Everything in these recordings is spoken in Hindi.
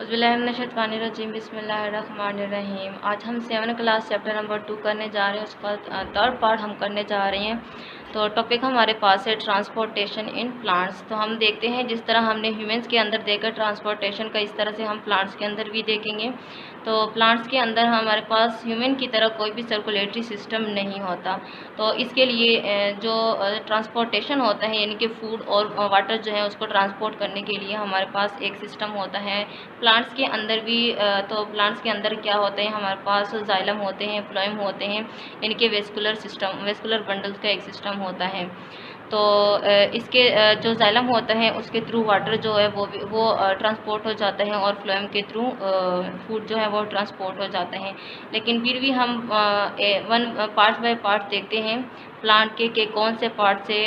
औज़ुबिल्लाहिमिनश्शैतानिर्रजीम बिस्मिल्लाहिर्रहमानिर्रहीम। आज हम 7 क्लास चैप्टर नंबर 2 करने जा रहे हैं। उसका थर्ड पार्ट हम करने जा रहे हैं। तो टॉपिक हमारे पास है ट्रांसपोर्टेशन इन प्लांट्स। तो हम देखते हैं जिस तरह हमने ह्यूमंस के अंदर देखा ट्रांसपोर्टेशन का, इस तरह से हम प्लांट्स के अंदर भी देखेंगे। तो प्लांट्स के अंदर हमारे पास ह्यूमन की तरह कोई भी सर्कुलेटरी सिस्टम नहीं होता। तो इसके लिए जो ट्रांसपोर्टेशन होता है, यानी कि फूड और वाटर जो है उसको ट्रांसपोर्ट करने के लिए हमारे पास एक सिस्टम होता है। प्लांट्स के अंदर भी तो प्लांट्स के अंदर क्या होते हैं, हमारे पास जाइलम होते हैं, फ्लोएम होते हैं, यानी कि वेस्कुलर सिस्टम, वेस्कुलर बंडल्स का एक सिस्टम होता है। तो इसके जो जाइलम होता है उसके थ्रू वाटर जो है वो ट्रांसपोर्ट हो जाता है और फ्लोएम के थ्रू फूड जो है वो ट्रांसपोर्ट हो जाता है। लेकिन फिर भी हम वन पार्ट बाय पार्ट देखते हैं प्लांट के कौन से पार्ट से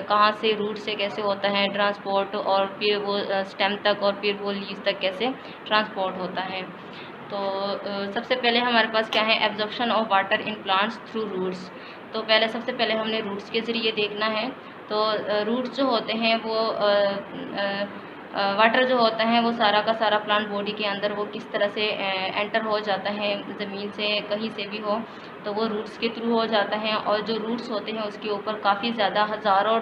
कहाँ से रूट से कैसे होता है ट्रांसपोर्ट, और फिर वो स्टेम तक और फिर वो लीव्स तक कैसे ट्रांसपोर्ट होता है। तो सबसे पहले हमारे पास क्या है, absorption of water in plants through roots. तो पहले सबसे पहले हमने रूट्स के ज़रिए देखना है। तो रूट्स जो होते हैं वो वाटर जो होता है वो सारा का सारा प्लांट बॉडी के अंदर वो किस तरह से एंटर हो जाता है, ज़मीन से कहीं से भी हो तो वो रूट्स के थ्रू हो जाता है। और जो रूट्स होते हैं उसके ऊपर काफ़ी ज़्यादा हज़ारों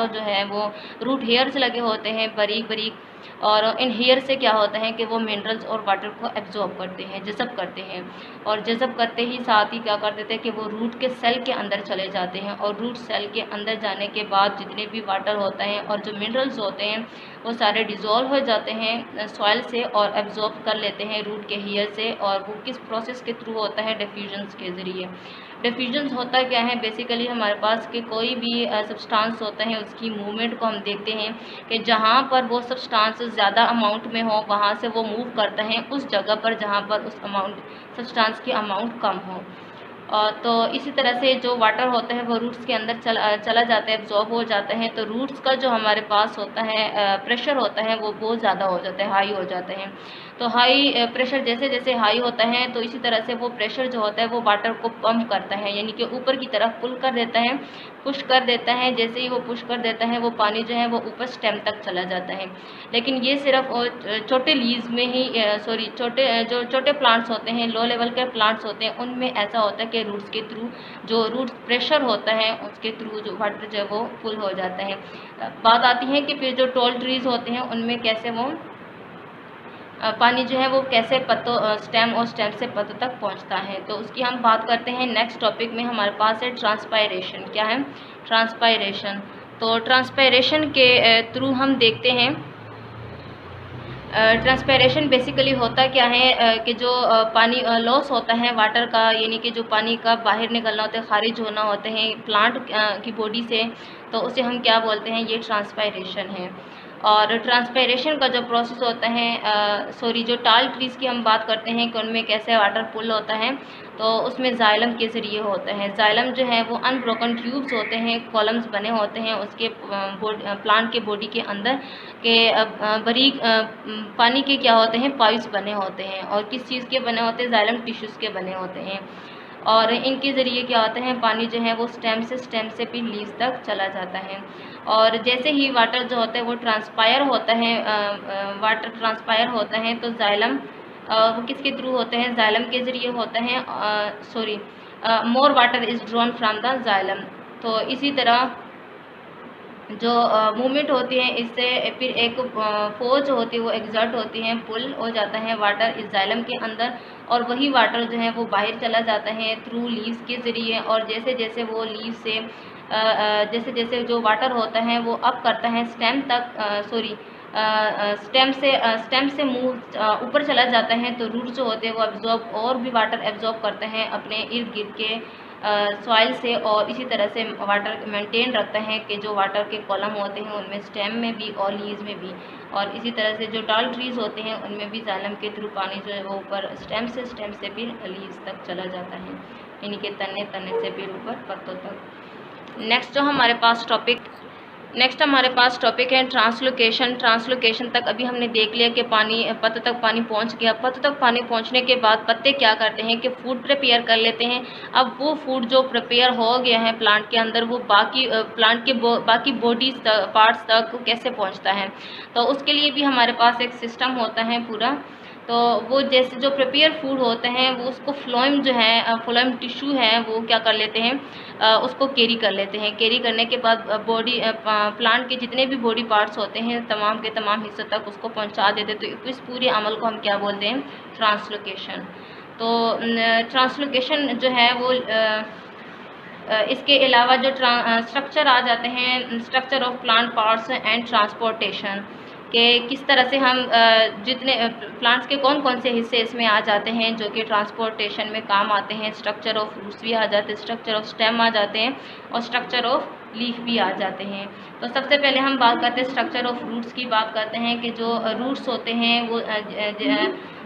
जो है वो रूट हेयर्स लगे होते हैं, बारीक बारीक। और इन हेयर से क्या होता है कि वो मिनरल्स और वाटर को एब्जॉर्ब करते हैं, जज़ब करते हैं। और जज़ब करते ही साथ ही क्या कर देते हैं कि वो रूट के सेल के अंदर चले जाते हैं, और रूट सेल के अंदर जाने के बाद जितने भी वाटर होता है और जो मिनरल्स होते हैं वो सारे डिज़ोल्व हो जाते हैं सॉइल से और एब्जॉर्ब कर लेते हैं रूट के हेयर से। और वो किस प्रोसेस के थ्रू होता है, डिफ्यूजन्स के ज़रिए। डिफ्यूजन्स होता क्या है, बेसिकली हमारे पास कि कोई भी सब्सटेंस होता है उसकी मूवमेंट को हम देखते हैं कि जहाँ पर वो सब्सटेंस ज़्यादा अमाउंट में हो वहाँ से वो मूव करता है उस जगह पर जहाँ पर उस सब्सटेंस की अमाउंट कम हो। तो इसी तरह से जो वाटर होता है वो रूट्स के अंदर चला जाता है, एब्जॉर्ब हो जाता है। तो रूट्स का जो हमारे पास होता है प्रेशर होता है वो बहुत ज़्यादा हो जाता है, हाई हो जाता है। तो हाई प्रेशर जैसे जैसे हाई होता है तो इसी तरह से वो प्रेशर जो होता है वो वाटर को पंप करता है, यानी कि ऊपर की तरफ पुल कर देता है, पुश कर देता है। जैसे ही वो पुश कर देता है वो पानी जो है वो ऊपर स्टेम तक चला जाता है। लेकिन ये सिर्फ छोटे लीव्स में ही छोटे प्लांट्स होते हैं, लो लेवल के प्लांट्स होते हैं, उनमें ऐसा होता है कि रूट्स के थ्रू जो रूट प्रेशर होता है उसके थ्रू जो वाटर जो है वो फुल हो जाता है। बात आती है कि फिर जो टॉल ट्रीज़ होते हैं उनमें कैसे वो पानी जो है वो कैसे पत्तों स्टेम और स्टेम से पत्तों तक पहुंचता है। तो उसकी हम बात करते हैं नेक्स्ट टॉपिक में। हमारे पास है ट्रांसपायरेशन। क्या है ट्रांसपायरेशन? तो ट्रांसपायरेशन के थ्रू हम देखते हैं ट्रांसपायरेशन बेसिकली होता क्या है कि जो पानी लॉस होता है वाटर का, यानी कि जो पानी का बाहर निकलना होता है, खारिज होना होते हैं प्लांट की बॉडी से, तो उसे हम क्या बोलते हैं, ये ट्रांसपायरेशन है। और ट्रांसपायरेशन का जो प्रोसेस होता है जो टाल ट्रीज़ की हम बात करते हैं कि उनमें कैसे वाटर पुल होता है, तो उसमें जाइलम के ज़रिए होता है। जाइलम जो है वो अनब्रोकन ट्यूब्स होते हैं, कॉलम्स बने होते हैं उसके प्लांट के बॉडी के अंदर के बारीक पानी के क्या होते हैं, पाइप्स बने होते हैं। और किस चीज़ के बने होते हैं, जाइलम टिश्यूज़ के बने होते हैं। और इनके ज़रिए क्या होता है, पानी जो है वो स्टेम से फिर लीव्स तक चला जाता है। और जैसे ही वाटर जो होता है वो ट्रांसपायर होता है, वाटर ट्रांसपायर होता है तो जाइलम वो किसके थ्रू होते हैं, जाइलम के ज़रिए होता है। More water is drawn from the xylem. तो इसी तरह जो मूवमेंट होती है इससे फिर एक फोर्स होती है वो एग्जर्ट होती है, पुल हो जाता है वाटर इस जाइलम के अंदर, और वही वाटर जो है वो बाहर चला जाता है थ्रू लीव्स के ज़रिए। और जैसे जैसे वो लीव से जैसे जैसे जो वाटर होता है वो अप करता है स्टेम तक, स्टेम से मूव ऊपर चला जाता है, तो रूट जो होते हैं वो एब्जॉर्ब और भी वाटर एब्जॉर्ब करते हैं अपने इर्द गिर्द के सॉइल से। और इसी तरह से वाटर मेंटेन रखता है कि जो वाटर के कॉलम होते हैं उनमें स्टेम में भी और लीव्स में भी। और इसी तरह से जो टाल ट्रीज़ होते हैं उनमें भी जाइलम के थ्रू पानी जो है वो ऊपर स्टेम से फिर लीव्स तक चला जाता है, यानी कि तने से फिर ऊपर पत्तों तक। नेक्स्ट जो हमारे पास टॉपिक नेक्स्ट हमारे पास टॉपिक है ट्रांसलोकेशन। ट्रांसलोकेशन तक अभी हमने देख लिया कि पत्ते तक पानी पहुंच गया। पत्ते तक पानी पहुंचने के बाद पत्ते क्या करते हैं कि फूड प्रिपेयर कर लेते हैं। अब वो फूड जो प्रिपेयर हो गया है प्लांट के अंदर, वो बाकी प्लांट के बाकी बॉडीज पार्ट्स तक कैसे पहुंचता है, तो उसके लिए भी हमारे पास एक सिस्टम होता है पूरा। तो वो जैसे जो प्रिपेयर फूड होते हैं वो उसको फ्लोएम जो है, फ्लोएम टिश्यू है, वो क्या कर लेते हैं, उसको कैरी कर लेते हैं। कैरी करने के बाद बॉडी प्लांट के जितने भी बॉडी पार्ट्स होते हैं तमाम के तमाम हिस्सों तक उसको पहुंचा देते हैं। तो इस पूरे अमल को हम क्या बोलते हैं, ट्रांसलोकेशन। तो ट्रांसलोकेशन जो है वो इसके अलावा जो स्ट्रक्चर आ जाते हैं, structure of plant parts and transportation, कि किस तरह से हम जितने प्लांट्स के कौन कौन से हिस्से इसमें आ जाते हैं जो कि ट्रांसपोर्टेशन में काम आते हैं। स्ट्रक्चर ऑफ रूट्स भी आ जाते हैं, स्ट्रक्चर ऑफ स्टेम आ जाते हैं और स्ट्रक्चर ऑफ लीफ भी आ जाते हैं। तो सबसे पहले हम बात करते हैं स्ट्रक्चर ऑफ रूट्स की। बात करते हैं कि जो रूट्स होते हैं वो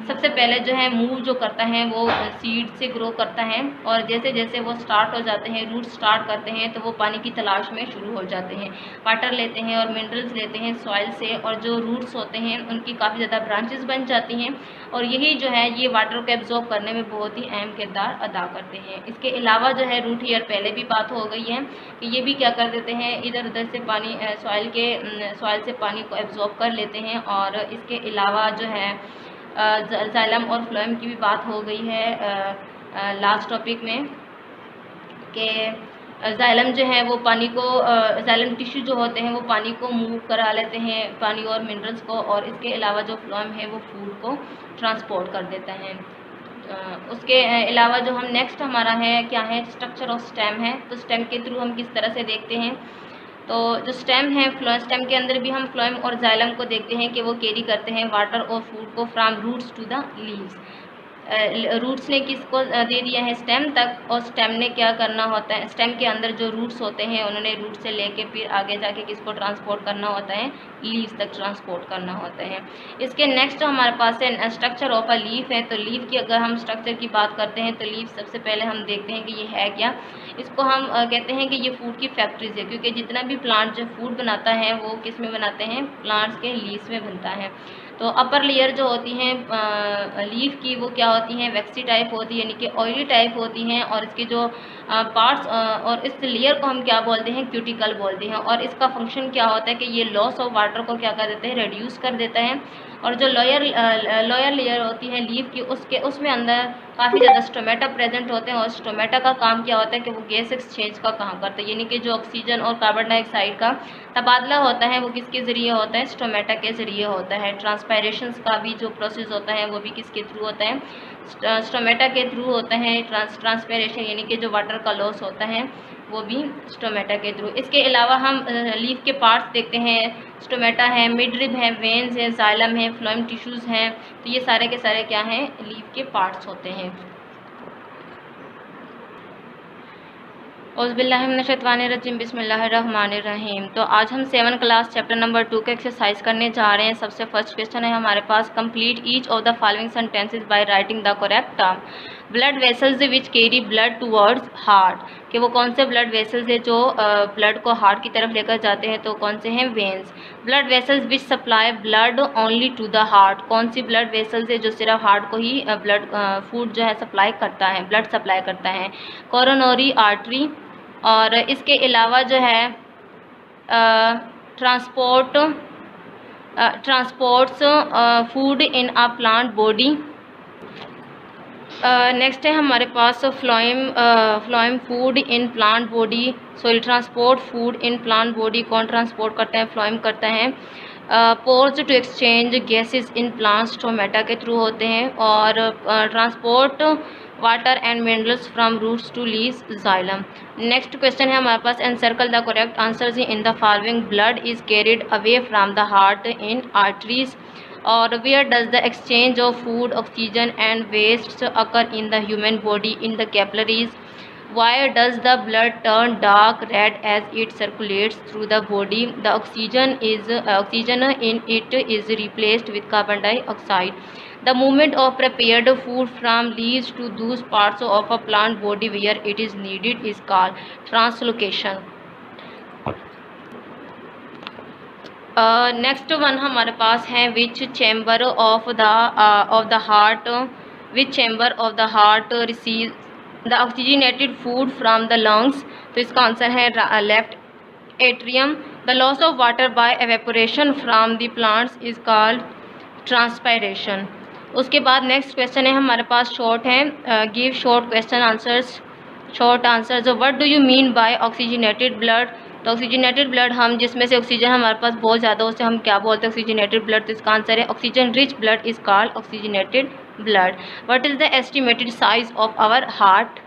सबसे पहले जो है मूव जो करता है वो सीड से ग्रो करता है, और जैसे जैसे वो स्टार्ट हो जाते हैं, रूट स्टार्ट करते हैं, तो वो पानी की तलाश में शुरू हो जाते हैं। वाटर लेते हैं और मिनरल्स लेते हैं सॉइल से, और जो रूट्स होते हैं उनकी काफ़ी ज़्यादा ब्रांचेस बन जाती हैं, और यही जो है ये वाटर को एब्जॉर्ब करने में बहुत ही अहम किरदार अदा करते हैं। इसके अलावा जो है रूट हेयर, पहले भी बात हो गई है कि ये भी क्या कर देते हैं, इधर उधर से पानी सॉइल से पानी को एब्जॉर्ब कर लेते हैं। और इसके अलावा जो है जाइलम और फ्लोएम की भी बात हो गई है लास्ट टॉपिक में, कि जाइलम जो है वो पानी को, जाइलम टिश्यू जो होते हैं वो पानी को मूव करा लेते हैं, पानी और मिनरल्स को, और इसके अलावा जो फ्लोएम है वो फूड को ट्रांसपोर्ट कर देता है। उसके अलावा जो हम नेक्स्ट हमारा है क्या है, स्ट्रक्चर ऑफ स्टेम है। तो स्टेम के थ्रू हम किस तरह से देखते हैं, तो जो स्टेम है, स्टेम के अंदर भी हम फ्लोएम और जाइलम को देखते हैं कि वो कैरी करते हैं वाटर और फूड को from roots to the leaves. Roots ने किसको दे दिया है, स्टेम तक, और स्टेम ने क्या करना होता है, स्टेम के अंदर जो रूट्स होते हैं उन्होंने रूट से लेके फिर आगे जाके किसको ट्रांसपोर्ट करना होता है, लीव्स तक ट्रांसपोर्ट करना होता है। इसके नेक्स्ट हमारे पास है स्ट्रक्चर ऑफ अ लीफ है। तो लीफ की अगर हम स्ट्रक्चर की बात करते हैं तो लीफ सबसे पहले हम देखते हैं कि ये है क्या। इसको हम कहते हैं कि ये फूड की फैक्ट्रीज है, क्योंकि जितना भी प्लांट जो फूड बनाता है वो किस में बनाते हैं, प्लांट्स के लीव्स में बनता है। तो अपर लेयर जो होती हैं लीफ की वो क्या होती हैं, वैक्सी टाइप होती है, यानी कि ऑयली टाइप होती हैं, और इसके जो पार्ट्स और इस लेयर को हम क्या बोलते हैं, क्यूटिकल बोलते हैं। और इसका फंक्शन क्या होता है कि ये लॉस ऑफ वाटर को क्या कर देते हैं, रिड्यूस कर देता है। और जो लोअर लेयर होती है लीफ की, उसमें अंदर काफ़ी ज़्यादा स्टोमेटा प्रेजेंट होते हैं, और स्टोमेटा का काम क्या होता है कि वो गैस एक्सचेंज का काम करता है, यानी कि जो ऑक्सीजन और कार्बन डाइऑक्साइड का तबादला होता है वो किसके ज़रिए होता है, स्टोमेटा के ज़रिए होता है। ट्रांसपायरेशन का भी जो प्रोसेस होता है वो भी किसके थ्रू होता है, स्टोमेटा के थ्रू होता है। ट्रांसपायरेशन यानी कि जो वाटर का लॉस होता है वो भी स्टोमेटा के थ्रू। इसके अलावा हम लीफ के पार्ट्स देखते हैं, स्टोमेटा है, मिडरिब है, वेन्स है, जाइलम है, फ्लोएम टिश्यूज़ हैं। तो ये सारे के सारे क्या हैं, लीफ के पार्ट्स होते हैं। औज़ुबिल्लाहिमिनश्शैतानिर्रजीम, बिस्मिल्लाहिर्रहमानिर्रहीम। तो आज हम 7 क्लास चैप्टर नंबर 2 का एक्सरसाइज करने जा रहे हैं। सबसे फर्स्ट क्वेश्चन है हमारे पास, complete each of the following sentences by writing the correct term. Blood vessels which carry blood towards heart, कि वो कौन से ब्लड वेसल्स है जो ब्लड को हार्ट की तरफ लेकर जाते हैं, तो कौन से हैं, veins. Blood vessels which supply blood only to the heart, कौन सी ब्लड वेसल्स है जो सिर्फ हार्ट को ही ब्लड फूड जो है सप्लाई करता है, ब्लड सप्लाई करता है। Coronary artery. और इसके अलावा जो है transports food in a plant body. Next है हमारे पास phloem food in plant body, sorry transport food in plant body, कौन ट्रांसपोर्ट करता है, फ्लोएम करता है। Pores to exchange gases in plants stomata के थ्रू होते हैं। और transport water and minerals from roots to leaves, xylem. Next question है हमारे पास, encircle the correct answers in the following. Blood is carried away from the heart in arteries. और where does the exchange of food, oxygen and waste occur in the human body, in the capillaries. Why does the blood turn dark red as it circulates through the body? The oxygen in it is replaced with carbon dioxide. The movement of prepared food from leaves to those parts of a plant body where it is needed is called translocation. Next one हमारे पास है which chamber of the heart receive the oxygenated food from the lungs. तो इसका आंसर है left atrium. The loss of water by evaporation from the plants is called transpiration. उसके बाद नेक्स्ट क्वेश्चन है हमारे पास शॉर्ट है, give short question answers, short answer. जो what do you mean by oxygenated blood. तो ऑक्सीजनेटेड ब्लड हम जिसमें से ऑक्सीजन हमारे पास बहुत ज़्यादा उसे हम क्या बोलते हैं ऑक्सीजनेटेड ब्लड। तो इसका आंसर है oxygen rich blood is called oxygenated blood. What is the estimated size of our heart.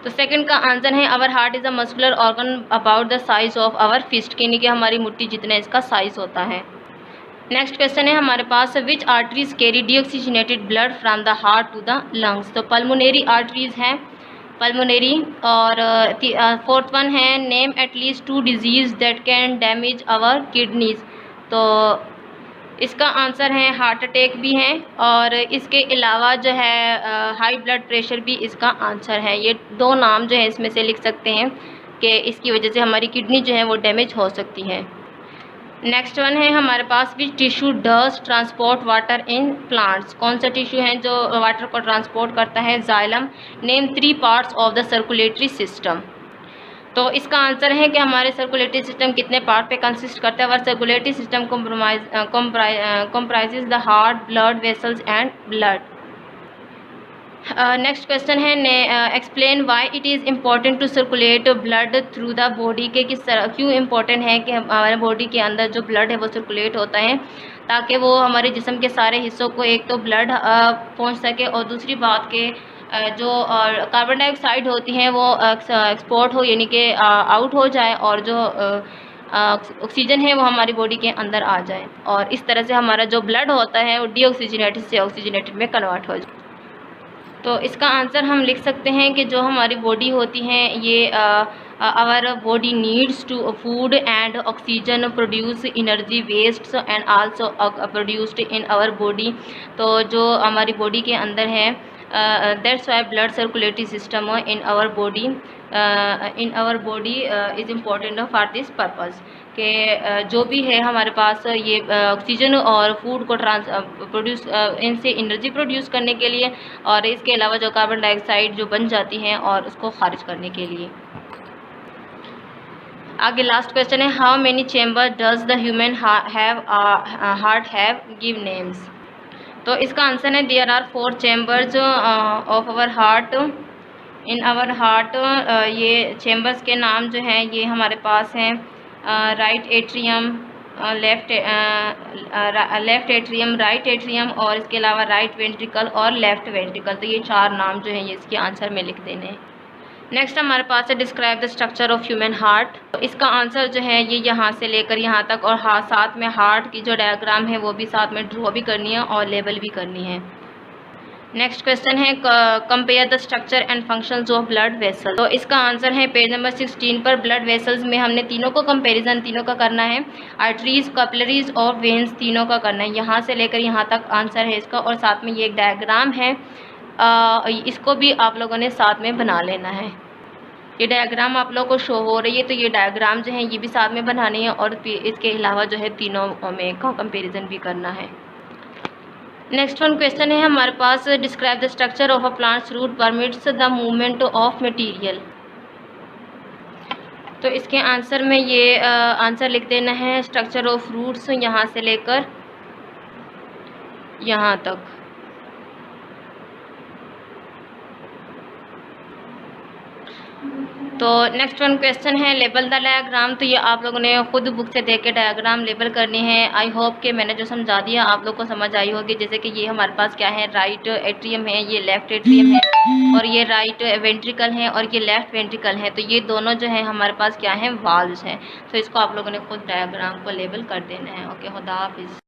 तो सेकंड का आंसर है our heart is a muscular organ about the size of our fist, यानी कि हमारी मुट्ठी जितना इसका साइज होता है। नेक्स्ट क्वेश्चन है हमारे पास which arteries carry deoxygenated blood from the heart to the lungs. तो पल्मोनरी आर्टरीज हैं, पल्मोनरी। और फोर्थ वन है name at least 2 diseases that can damage our kidneys. तो इसका आंसर है हार्ट अटैक भी है और इसके अलावा जो है हाई ब्लड प्रेशर भी इसका आंसर है। ये 2 नाम जो है इसमें से लिख सकते हैं कि इसकी वजह से हमारी किडनी जो है वो डैमेज हो सकती है। नेक्स्ट वन है हमारे पास which tissue does transport water in plants. कौन सा टिश्यू है जो वाटर को ट्रांसपोर्ट करता है। Xylem. Name 3 parts of the circulatory system. तो इसका आंसर है कि हमारे सर्कुलेटरी सिस्टम कितने पार्ट पे कंसिस्ट करता है। और circulatory system comprises the heart, blood vessels and blood. Next question है explain why it is important to circulate blood through the body. के किस तरह क्यों इम्पोर्टेंट है कि हमारे बॉडी के अंदर जो ब्लड है वो सर्कुलेट होता है ताकि वो हमारे जिस्म के सारे हिस्सों को एक तो ब्लड पहुंच सके और दूसरी बात के जो कार्बन डाइऑक्साइड होती हैं वो एक्सपोर्ट हो यानी कि आउट हो जाए और जो ऑक्सीजन है वो हमारी बॉडी के अंदर आ जाए और इस तरह से हमारा जो ब्लड होता है वो डीऑक्सीजनेटेड से ऑक्सीजनेटेड में कन्वर्ट हो जाए। तो इसका आंसर हम लिख सकते हैं कि जो हमारी बॉडी होती है ये our body needs to food and oxygen produce energy waste and also produced in our body. तो जो हमारी बॉडी के अंदर है that's why blood circulatory system in our body is important for this purpose कि जो भी है हमारे पास ये ऑक्सीजन और फूड को प्रोड्यूस इनसे एनर्जी प्रोड्यूस करने के लिए और इसके अलावा जो कार्बन डाइऑक्साइड जो बन जाती हैं और उसको खारिज करने के लिए। आगे लास्ट क्वेश्चन है how many chamber does the human heart have, give names. तो इसका आंसर है there are 4 chambers of our heart in our heart. ये चैम्बर्स के नाम जो हैं ये हमारे पास हैं right atrium, left atrium, right atrium और इसके अलावा राइट वेंट्रिकल और लेफ़्ट वेंट्रिकल। तो ये 4 नाम जो हैं ये इसके आंसर में लिख देने हैं। नेक्स्ट हमारे पास है describe the structure of human heart. तो इसका आंसर जो है ये यहाँ से लेकर यहाँ तक और साथ में हार्ट की जो डायग्राम है वो भी साथ में ड्रॉ भी करनी है और लेबल भी करनी है। नेक्स्ट क्वेश्चन है compare the structure and functions of blood vessel. तो इसका आंसर है पेज नंबर 16 पर ब्लड वेसल्स में हमने तीनों को कंपैरिजन तीनों का करना है, आर्टरीज, कैपिलरीज और वेन्स तीनों का करना है। यहाँ से लेकर यहाँ तक आंसर है इसका और साथ में ये एक डायग्राम है, इसको भी आप लोगों ने साथ में बना लेना है। ये डायग्राम आप लोगों को शो हो रही है तो ये डायग्राम जो है ये भी साथ में बनानी है और इसके अलावा जो है तीनों में का कंपैरिजन भी करना है। नेक्स्ट वन क्वेश्चन है हमारे पास describe the structure of a plant's root permits the movement of material. तो इसके आंसर में ये आंसर लिख देना है स्ट्रक्चर ऑफ रूट्स यहाँ से लेकर यहाँ तक। तो नेक्स्ट वन क्वेश्चन है लेबल द डायग्राम। तो ये आप लोगों ने खुद बुक से देख के डायग्राम लेबल करनी है। आई होप कि मैंने जो समझा दिया आप लोग को समझ आई होगी। जैसे कि ये हमारे पास क्या है, राइट एट्रियम है, ये लेफ्ट एट्रियम है और ये राइट वेंट्रिकल है और ये लेफ्ट वेंट्रिकल है। तो ये दोनों जो है हमारे पास क्या है, वाल्व्स हैं। तो इसको आप लोगों ने खुद डायग्राम को लेबल कर देना है। ओके, खुदा हाफिज़।